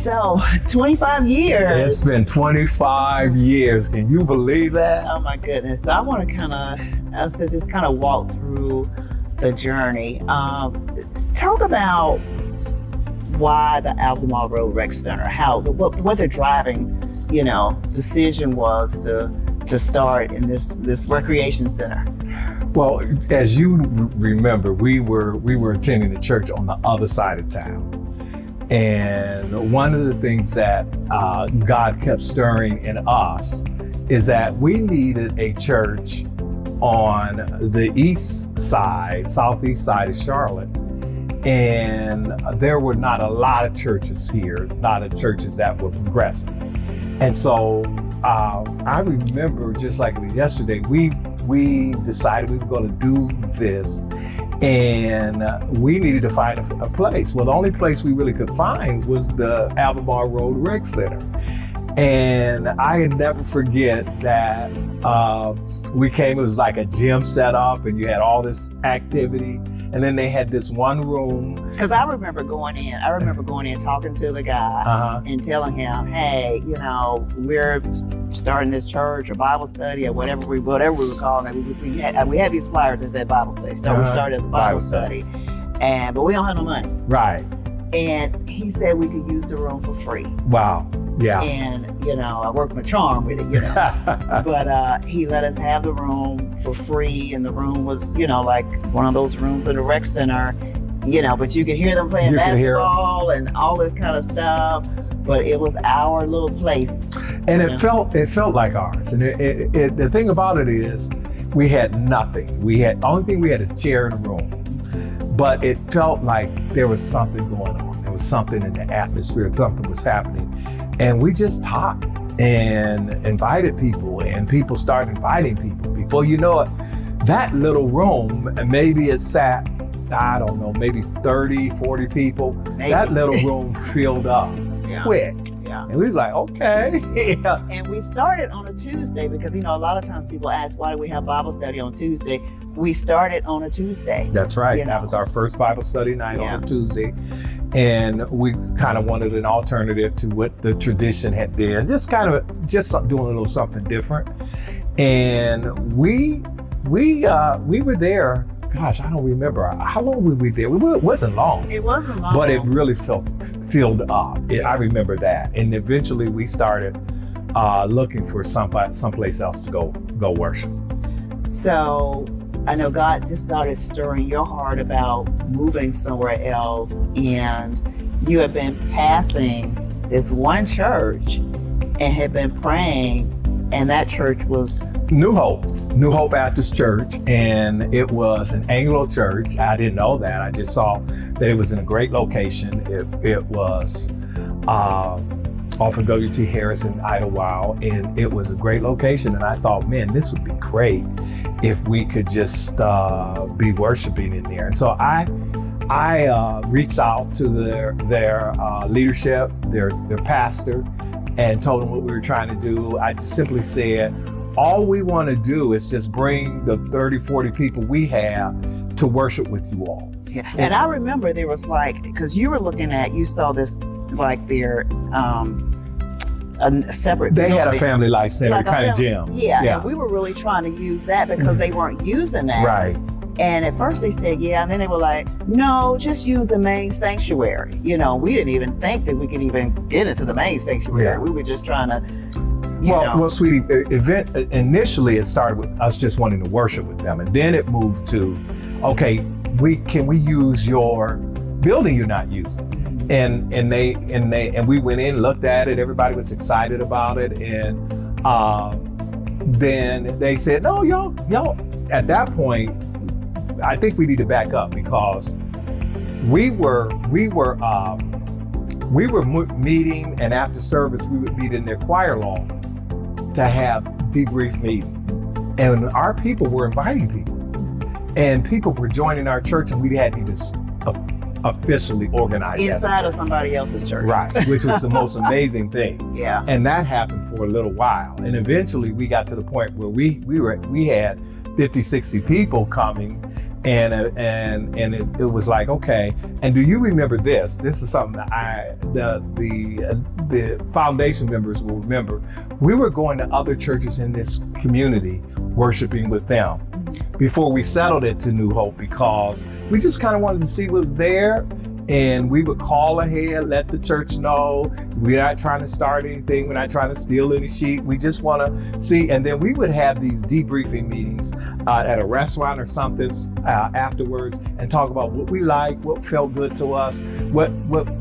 So 25 years. It's been 25 years. Can you believe that? Oh my goodness. So I want to just kind of walk through the journey. Talk about why the Albemarle Road Rec Center, what the driving, decision was to start in this recreation center. Well, as you remember, we were attending the church on the other side of town. And one of the things that God kept stirring in us is that we needed a church on the east side, southeast side of Charlotte. And there were not a lot of churches here, not of churches that were progressive. And so I remember, just like it was yesterday, we decided we were going to do this, and we needed to find a place. Well, the only place we really could find was the Albemarle Road Rec Center. And I can never forget that we came, it was like a gym set up, and you had all this activity. And then they had this one room. Because I remember going in, talking to the guy and telling him, hey, we're starting this church or Bible study or whatever we were calling it. We had these flyers that said Bible study. So we started as a Bible study. But we don't have no money. Right. And he said we could use the room for free. Wow. Yeah. And, I worked my charm with it, But he let us have the room for free. And the room was, like one of those rooms in the rec center, but you could hear them playing basketball and all this kind of stuff. But it was our little place. And it felt like ours. And the thing about it is we had nothing. The only thing we had is a chair in the room. But it felt like there was something going on. There was something in the atmosphere, something was happening. And we just talked and invited people, and people started inviting people. Before you know it, that little room, and maybe it sat, I don't know, maybe 30, 40 people. Maybe. That little room filled up quick. Yeah. And we was like, okay. Yeah. And we started on a Tuesday because, a lot of times people ask, why do we have Bible study on Tuesday? We started on a Tuesday. That's right. That was our first Bible study night on a Tuesday. And we kind of wanted an alternative to what the tradition had been, just doing a little something different. And we were there. Gosh, I don't remember. How long were we there? It wasn't long. It wasn't long. But it really filled up. I remember that. And eventually we started looking for someplace else to go worship. So I know God just started stirring your heart about moving somewhere else, and you have been passing this one church and had been praying, and that church was New Hope Baptist Church, and it was an Anglo church. I didn't know that. I just saw that it was in a great location. It was off of W.T. Harrison, Idlewild, and it was a great location. And I thought, man, this would be great if we could just be worshiping in there. And so I reached out to their leadership, their pastor, and told them what we were trying to do. I just simply said, all we want to do is just bring the 30, 40 people we have to worship with you all. Yeah. And I remember there was because you saw this their a separate They building. had a family life center kind of gym. Yeah, and we were really trying to use that because they weren't using that. Right. And at first they said, and then they were like, no, just use the main sanctuary. We didn't even think that we could even get into the main sanctuary. Yeah. We were just trying to, Well, sweetie, initially it started with us just wanting to worship with them. And then it moved to, okay, can we use your building you're not using? And we went in, looked at it, everybody was excited about it. And then they said, no, y'all, at that point, I think we need to back up because we were meeting, and after service, we would meet in their choir loft to have debrief meetings. And our people were inviting people, and people were joining our church, and we hadn't even officially organized inside of somebody else's church. Right, which was the most amazing thing. Yeah. And that happened for a little while. And eventually we got to the point where we had 50, 60 people coming. And it was like, okay. And do you remember this? This is something that the foundation members will remember. We were going to other churches in this community, worshiping with them before we settled it to New Hope, because we just kind of wanted to see what was there. And we would call ahead, let the church know we're not trying to start anything, we're not trying to steal any sheep, we just want to see. And then we would have these debriefing meetings at a restaurant or something afterwards, and talk about what we like, what felt good to us, what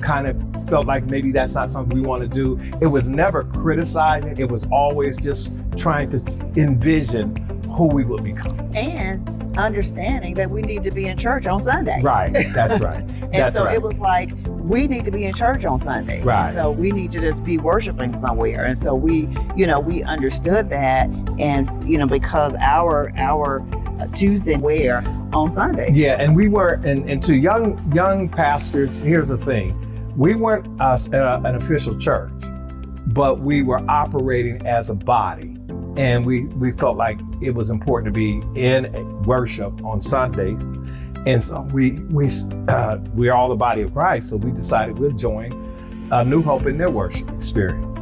kind of felt like maybe that's not something we want to do. It was never criticizing, it was always just trying to envision who we would become. And understanding that we need to be in church on Sunday. Right, that's right. And so it was like, we need to be in church on Sunday. Right. And so we need to just be worshiping somewhere. And so we understood that. And, because our Tuesday where on Sunday. Yeah, and we were, and to young pastors, here's the thing. We weren't an official church, but we were operating as a body. And we felt like it was important to be in worship on Sunday. And so we're all the body of Christ. So we decided we'd join New Hope in their worship experience.